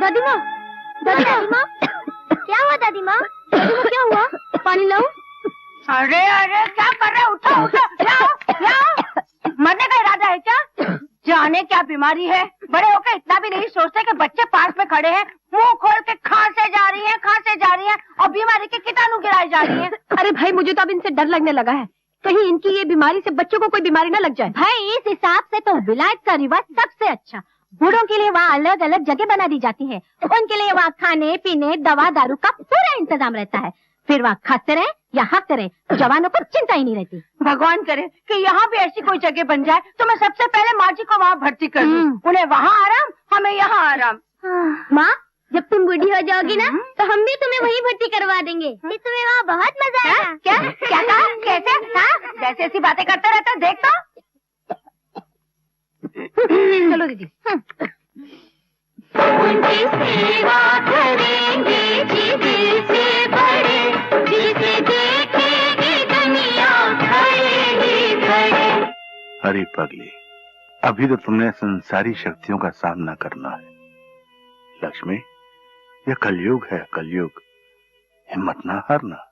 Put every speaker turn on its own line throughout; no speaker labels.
दादी माँ, दादी माँ, क्या हुआ दादी माँ? दादी माँ क्या हुआ? पानी लाऊं?
अरे अरे क्या कर रहे? उठो उठो, लाओ। मरने का इरादा है क्या? जाने क्या बीमारी है, बड़े होकर इतना भी नहीं सोचते कि बच्चे पास में खड़े हैं, मुंह खोल के खांसे जा रही है और बीमारी के कीटाणु गिराए जा रही है।
अरे भाई मुझे तो अब इनसे डर लगने लगा है, कहीं इनकी ये बीमारी से बच्चों को कोई बीमारी न लग जाए।
भाई इस हिसाब से तो विलायत का रिवाज सबसे अच्छा। बूढ़ों के लिए वहाँ अलग अलग जगह बना दी जाती है, उनके लिए वहाँ खाने पीने दवा दारू का पूरा इंतजाम रहता है। फिर वहाँ खाते रहे या हकते रहे, जवानों को चिंता ही नहीं रहती। भगवान करे कि यहाँ भी ऐसी कोई जगह बन जाए तो मैं सबसे पहले माँ जी को वहाँ भर्ती कर दूँ। उन्हें वहाँ आराम, हमें यहाँ आराम।
माँ जब तुम बूढ़ी हो जाओगी ना तो हम भी तुम्हें वहीं भर्ती करवा देंगे, तुम्हें वहाँ बहुत मजा आएगा।
क्या क्या कहा? कैसे? हाँ जैसे ऐसी बातें करते रहते देख तो।
चलो दीदी।
उनकी सेवा करेंगे जी दिल से बड़े, जिसे देखेगी दुनिया खड़े ही खड़े।
अरे पगली, अभी तो तुमने संसारी शक्तियों का सामना करना है। लक्ष्मी, यह कलयुग है, कलयुग। हिम्मत ना हारना।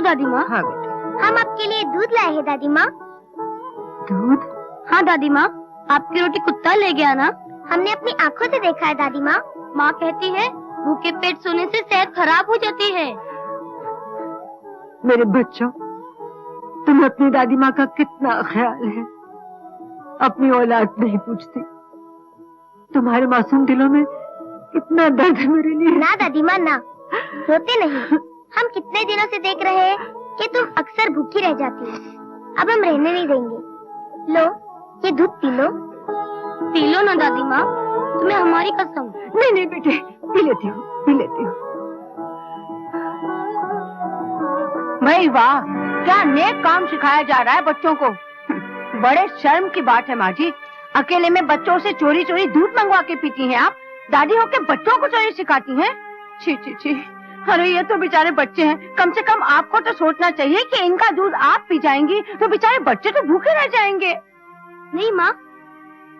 दादी माँ।
हाँ बेटे।
हम आपके लिए दूध लाए हैं दादी माँ।
दूध?
हाँ दादी माँ, आपकी रोटी कुत्ता ले गया ना? हमने अपनी आँखों से देखा है दादी माँ। माँ कहती है भूखे पेट सोने से सेहत खराब हो जाती है।
मेरे बच्चों, तुम अपनी दादी माँ का कितना ख्याल है, अपनी औलाद नहीं पूछती। तुम्हारे मासूम दिलों में कितना दर्द है मेरे लिए।
ना दादी माँ ना, रोते नहीं। हम कितने दिनों से देख रहे हैं कि तुम अक्सर भूखी रह जाती हो। अब हम रहने नहीं देंगे। लो ये दूध पी लो। पी लो ना दादी माँ, तुम्हें हमारी कसम।
नहीं नहीं बेटे, पी लेती हूँ, पी लेती हूँ। भाई वाह, क्या नेक काम सिखाया जा रहा है बच्चों को। बड़े शर्म की बात है माँ जी, अकेले में बच्चों से चोरी चोरी दूध मंगवा के पीती हैं आप। दादी होके बच्चों को चोरी सिखाती हैं। छी छी छी, अरे ये तो बेचारे बच्चे हैं, कम से कम आपको तो सोचना चाहिए कि इनका दूध आप पी जाएंगी तो बेचारे बच्चे तो भूखे रह जाएंगे।
नहीं माँ,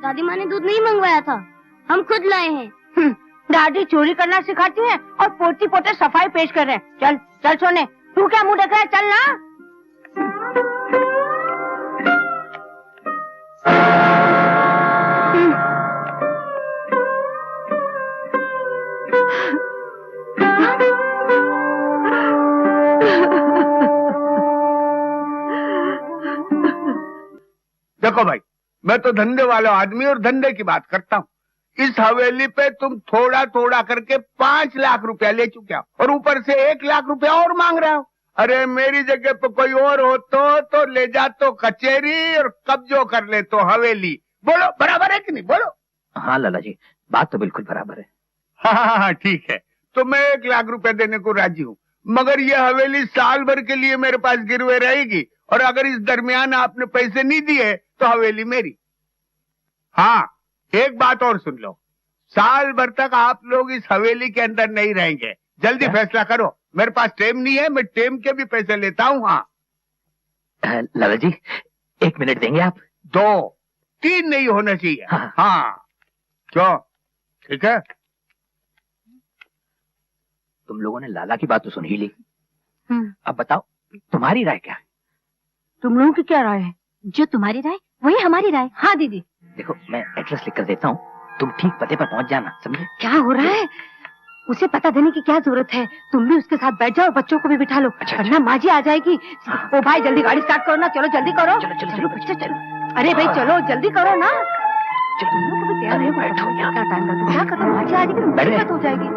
दादी माँ ने दूध नहीं मंगवाया था, हम खुद लाए हैं।
दादी चोरी करना सिखाती हैं और पोती पोते सफाई पेश कर रहे हैं। चल चल सोने, तू क्या मुंह देख रहा है, चल ना।
देखो भाई, मैं तो धंधे वाला आदमी और धंधे की बात करता हूँ। इस हवेली पे तुम थोड़ा थोड़ा करके 5 लाख रुपया ले चुके हो और ऊपर से 1 लाख रुपया और मांग रहे हो। अरे मेरी जगह पे कोई और हो तो ले जा तो कचहरी और कब्जो कर ले तो हवेली। बोलो बराबर है कि नहीं, बोलो।
हाँ लाला जी, बात तो बिल्कुल बराबर है।
हाँ ठीक है, तो मैं 1 लाख रुपया देने को राजी हूँ, मगर ये हवेली साल भर के लिए मेरे पास गिरवे रहेगी और अगर इस दरमियान आपने पैसे नहीं दिए तो हवेली मेरी। हाँ, एक बात और सुन लो, साल भर तक आप लोग इस हवेली के अंदर नहीं रहेंगे। जल्दी फैसला करो, मेरे पास टेम नहीं है, मैं टेम के भी पैसे लेता हूँ। हाँ
लाला जी, 1 मिनट देंगे आप?
2 3 नहीं होना चाहिए। हाँ क्यों, ठीक है।
तुम लोगों ने लाला की बात तो सुन ही ली, अब बताओ तुम्हारी राय क्या है?
तुम लोगों की क्या राय है?
जो तुम्हारी राय वही हमारी राय। हाँ दीदी।
देखो मैं एड्रेस लिख कर देता हूँ, तुम ठीक पते पर पहुँच जाना, समझे?
क्या हो रहा है? उसे पता देने की क्या जरूरत है, तुम भी उसके साथ बैठ जाओ, बच्चों को भी बिठा लो। वरना माँ जी आ जाएगी। ओ भाई जल्दी गाड़ी स्टार्ट करो ना, चलो जल्दी करो।
चलो चलो चलो
बच्चे चलो। अरे भाई चलो जल्दी करो ना।
अरे बैठो यहाँ।
क्या टाइम लगता है, क्या करो, माँ जी आ जाएगी, दिक्कत हो जाएगी।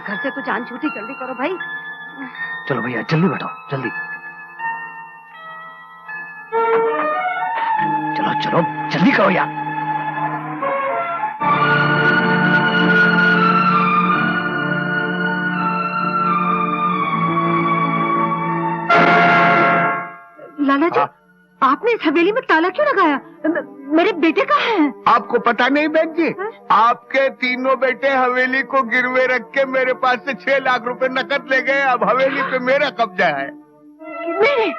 घर से तो जान छूटी, जल्दी करो भाई।
चलो भैया जल्दी बैठो, जल्दी चलो चलो जल्दी करो। चलो भैया।
लाला जी, आपने इस हवेली में ताला क्यों लगाया? मेरे बेटे कहाँ हैं?
आपको पता नहीं बहन जी? आपके तीनों बेटे हवेली को गिरवे रख के मेरे पास से 6 लाख रुपए नकद ले गए। अब हवेली पे मेरा कब्जा है।
नहीं,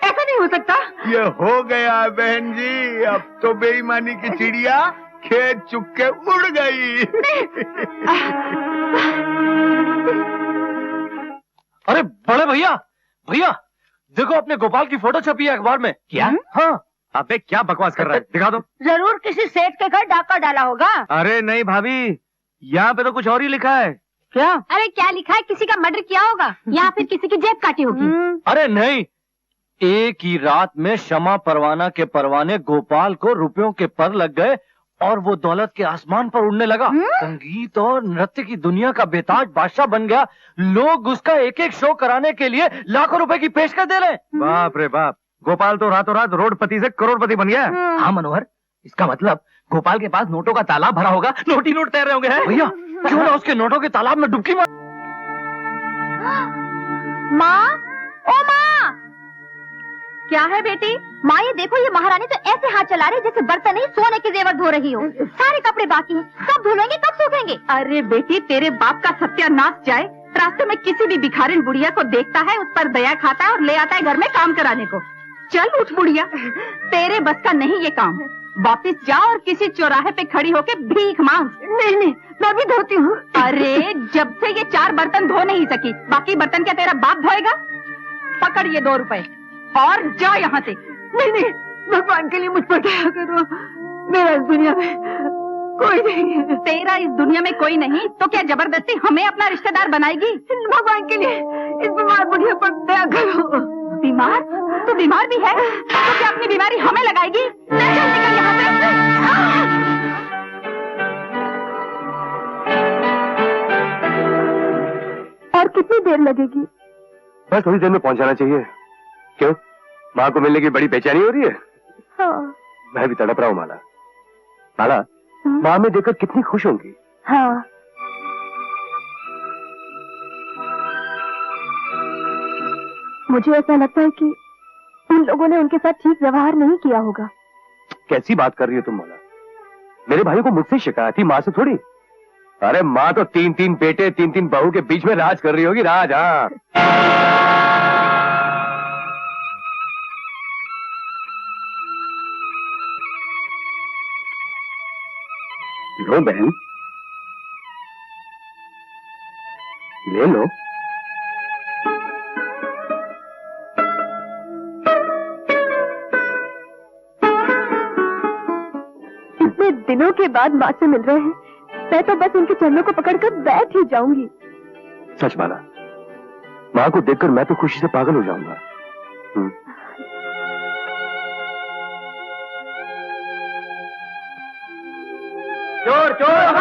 ऐसा नहीं हो सकता।
ये हो गया बहन जी। अब तो बेईमानी की चिड़िया खेत चुग के उड़ गई।
अरे बड़े भैया, भैया देखो अपने गोपाल की फोटो छपी है अखबार में।
क्या?
हाँ। अबे क्या बकवास कर रहा है, दिखा दो।
जरूर किसी सेठ के घर डाका डाला होगा।
अरे नहीं भाभी, यहाँ पे तो कुछ और ही लिखा है।
क्या?
अरे क्या लिखा है? किसी का मर्डर किया होगा या फिर किसी की जेब काटी होगी।
अरे नहीं, एक ही रात में शमा परवाना के परवाने गोपाल को रुपयों के पर लग गए और वो दौलत के आसमान पर उड़ने लगा। संगीत और नृत्य की दुनिया का बेताज बादशाह बन गया। लोग उसका एक एक शो कराने के लिए लाखों रुपए की पेशकश दे रहे। बाप रे बाप, गोपाल तो रातों रात रोडपति से करोड़पति बन गया।
हाँ मनोहर, इसका मतलब गोपाल के पास नोटों का तालाब भरा होगा, नोट ही नोट तैर रहे होंगे।
भैया क्यों ना उसके नोटों के तालाब में डुबकी मार।
माँ, ओ माँ! क्या है बेटी? माँ ये देखो, ये महारानी तो ऐसे हाथ चला रही जैसे बर्तन ही सोने के जेवर धो रही हो। सारे कपड़े बाकी हैं, कब धुलेंगे, कब सूखेंगे?
अरे बेटी, तेरे बाप का सत्यानाश जाए। रास्ते में किसी भी भिखारिन बुढ़िया को देखता है, उस पर दया खाता है और ले आता है घर में काम कराने को। चल उठ बुढ़िया, तेरे बस का नहीं ये काम। वापिस जा और किसी चौराहे पे खड़ी होके भीख मांग। नहीं नहीं, मैं भी धोती हूँ। अरे जब से ये 4 बर्तन धो नहीं सकी, बाकी बर्तन क्या तेरा बाप धोएगा? पकड़ ये 2 रुपए और जा यहाँ से। नहीं नहीं, भगवान के लिए मुझ पर दया करो, मेरा इस दुनिया में कोई नहीं है। तेरा इस दुनिया में कोई नहीं तो क्या जबरदस्ती हमें अपना रिश्तेदार बनाएगी? भगवान के लिए इस बीमार बुढ़िया पर दया करो। बीमार? तू बीमार भी है तो क्या अपनी बीमारी हमें लगाएगी? चल निकल यहाँ से। और कितनी देर लगेगी?
बस थोड़ी देर में पहुंचाना चाहिए। क्यों, माँ को मिलने की बड़ी बेचैनी हो रही है?
हाँ।
मैं भी तड़प रहा हूँ माला। माला, माँ में देखकर कितनी खुश होंगी।
हाँ। मुझे ऐसा लगता है कि उन लोगों ने उनके साथ ठीक व्यवहार नहीं किया होगा।
कैसी बात कर रही हो तुम माला? मेरे भाई को मुझसे शिकायत थी, माँ से थोड़ी। अरे माँ तो 3-3 बेटे 3-3 बहू के बीच में राज कर रही होगी, राज। हाँ लो बहन, ले लो।
इतने दिनों के बाद माँ से मिल रहे हैं, मैं तो बस उनके चरणों को पकड़कर बैठ ही जाऊंगी।
सच माला, माँ को देखकर मैं तो खुशी से पागल हो जाऊंगा। चोर चोर।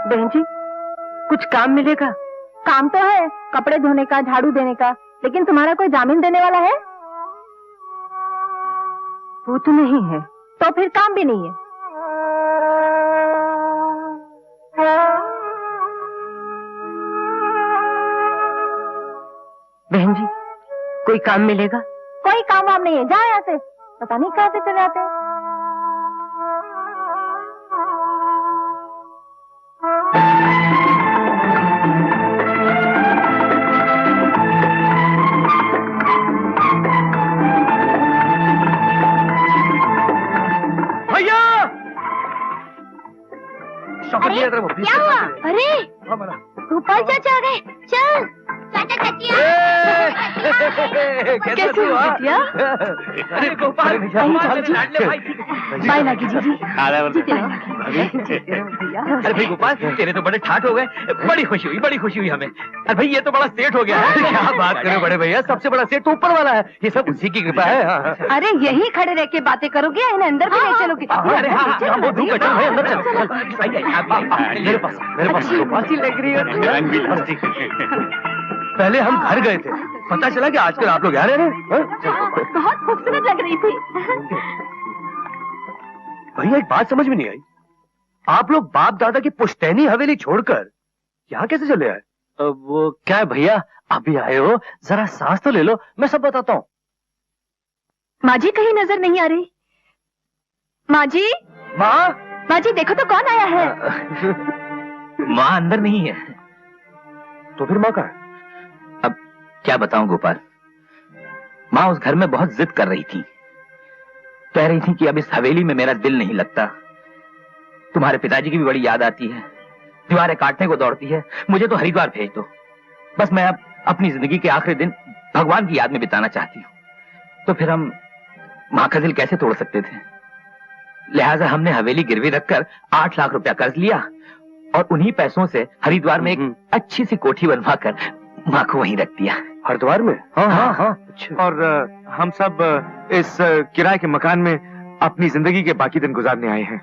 बहन जी, कुछ काम मिलेगा? काम तो है, कपड़े धोने का, झाड़ू देने का, लेकिन तुम्हारा कोई जामीन देने वाला है? वो तो नहीं है, तो फिर काम भी नहीं है। बहन जी, कोई काम मिलेगा? कोई काम वाम नहीं है, जाओ यहाँ से। पता नहीं कहाँ से चले आते हैं।
अरे क्या हुआ? अरे गोपाल चाचा आ गए। चल चाचा चचिया।
कैसे हो बिटिया?
अरे गोपाल
बाय लागी जी।
अरे भाई गोपाल, तेरे तो बड़े ठाठ हो गए। बड़ी खुशी हुई हमें। अरे भाई ये तो बड़ा सेठ हो गया। क्या बात करे बड़े भैया, सबसे बड़ा सेठ तो ऊपर वाला है, ये सब उसी की कृपा है।
अरे यहीं खड़े रह के बातें करोगे या इन्हें अंदर भी नहीं चलोगे?
अरे हाँ, वो धूप है, चल भाई अंदर चल। मेरे पास गोपाल
लग रही हो।
पहले हम घर गए थे, पता चला कि आजकल आप लोग यहाँ रह रहे हैं।
बहुत खूबसूरत लग रही थी।
भैया एक बात समझ में नहीं आई, आप लोग बाप दादा की पुश्तैनी हवेली छोड़कर यहाँ कैसे चले आए?
वो क्या है भैया, अभी आए हो, जरा सांस तो ले लो, मैं सब बताता हूँ।
माँ जी कहीं नजर नहीं आ रही। माँ जी, माँ जी देखो तो कौन आया है।
माँ अंदर नहीं है। तो फिर माँ कहाँ है? अब क्या बताऊं गोपाल, माँ उस घर में बहुत जिद कर रही थी, कह रही थी कि अब इस हवेली में मेरा दिल नहीं लगता, तुम्हारे पिताजी की भी बड़ी याद आती है, दीवारें काटने को दौड़ती है, मुझे तो हरिद्वार भेज दो, बस मैं अब अपनी जिंदगी के आखिरी दिन भगवान की याद में बिताना चाहती हूँ। तो फिर हम माँ का दिल कैसे तोड़ सकते थे, लिहाजा हमने हवेली गिरवी रखकर 8 लाख रुपया कर्ज लिया और उन्हीं पैसों से हरिद्वार में एक अच्छी सी कोठी बनवाकर माँ को वहीं रख दिया।
हरिद्वार में? हाँ। और हम सब इस किराए के मकान में अपनी जिंदगी के बाकी दिन गुजारने आए हैं।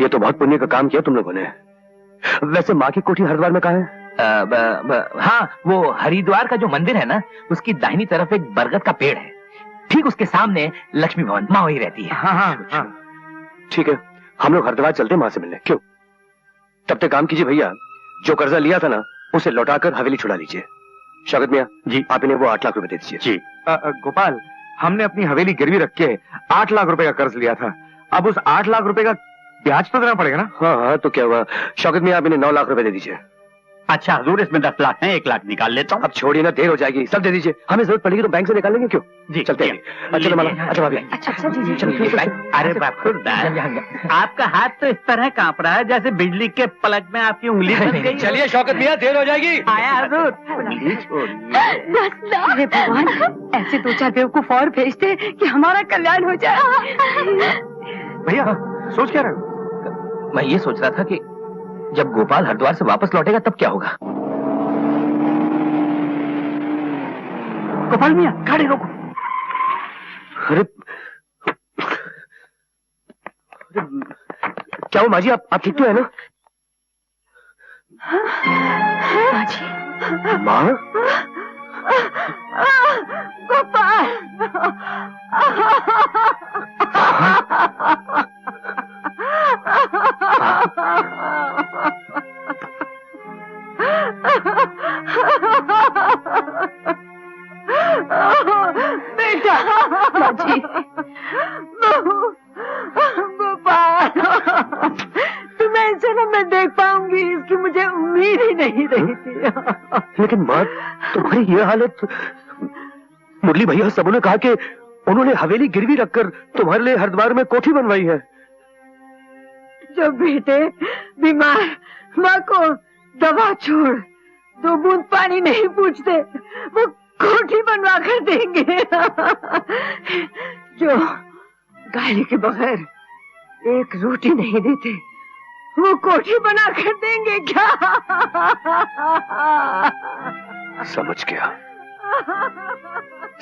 ये तो बहुत पुण्य का काम किया तुम लोगों ने। वैसे माँ की कोठी हरिद्वार में कहाँ है? हाँ, वो हरिद्वार का जो मंदिर है ना, उसकी दाहिनी तरफ एक बरगद का पेड़ है, ठीक उसके सामने लक्ष्मी भवन, माँ वही रहती है।
हाँ।
ठीक है, हम लोग हरिद्वार चलते हैं माँ से मिलने। क्यों? तब तक काम कीजिए भैया, जो कर्जा लिया था ना उसे लौटाकर हवेली छुड़ा लीजिए। शौकत मियाँ जी, आप इन्हें वो 8 लाख रुपए दे दीजिए। जी।
गोपाल, हमने अपनी हवेली गिरवी रख के 8 लाख रुपए का कर्ज लिया था, अब उस 8 लाख रुपए का ब्याज तो देना पड़ेगा ना?
हाँ, तो क्या हुआ? शौकत मियाँ, आप इन्हें 9 लाख रुपए दे दीजिए।
अच्छा हजूर, इसमें 10 लाख है, 1 लाख निकाल लेता हूँ।
अब छोड़िए ना, देर हो जाएगी, सब दे दीजिए, हमें जरूरत पड़ेगी तो बैंक से निकाल लेंगे। क्यों?
जी
चलते हैं। अच्छा माला, अच्छा भाभी।
अच्छा जी।
अरे बापुरदार, आपका हाथ तो इस तरह कांप रहा है जैसे बिजली के पलक में आपकी उंगली फंस गई।
चलिए शौकत मियाँ, देर हो जाएगी।
आया हजूर।
अरे भगवान, ऐसे 2-4 बेवकूफ और भेजते कि हमारा कल्याण हो जाए।
भैया सोच क्या रहे हो?
मैं ये सोच रहा था कि जब गोपाल हरिद्वार से वापस लौटेगा तब क्या होगा।
गोपाल मियाँ, गाड़ी रोको।
अरे क्या हो माँ जी, आप ठीक तो है ना?
माँ जी।
माँ?
गोपाल। बेटा, बाजी, गोपाल, तुम्हें इस जन्म में देख पाऊंगी इसकी मुझे उम्मीद ही नहीं रही थी।
लेकिन माँ, तुम्हारी ये हालत, मुरली भैया सबों ने कहा कि उन्होंने हवेली गिरवी रखकर तुम्हारे लिए हरिद्वार में कोठी बनवाई है।
जब बेटे बीमार माँ को दवा छोड़ 2 बूंद पानी नहीं पूछते, वो कोठी बनवा कर देंगे। जो गाली के बगैर एक रोटी नहीं देते, वो कोठी बना कर देंगे क्या?
समझ गया,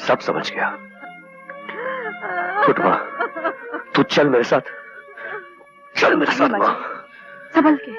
सब समझ गया। उठ माँ, तू चल मेरे साथ, चल मेरे साथ माँ।
संभल के।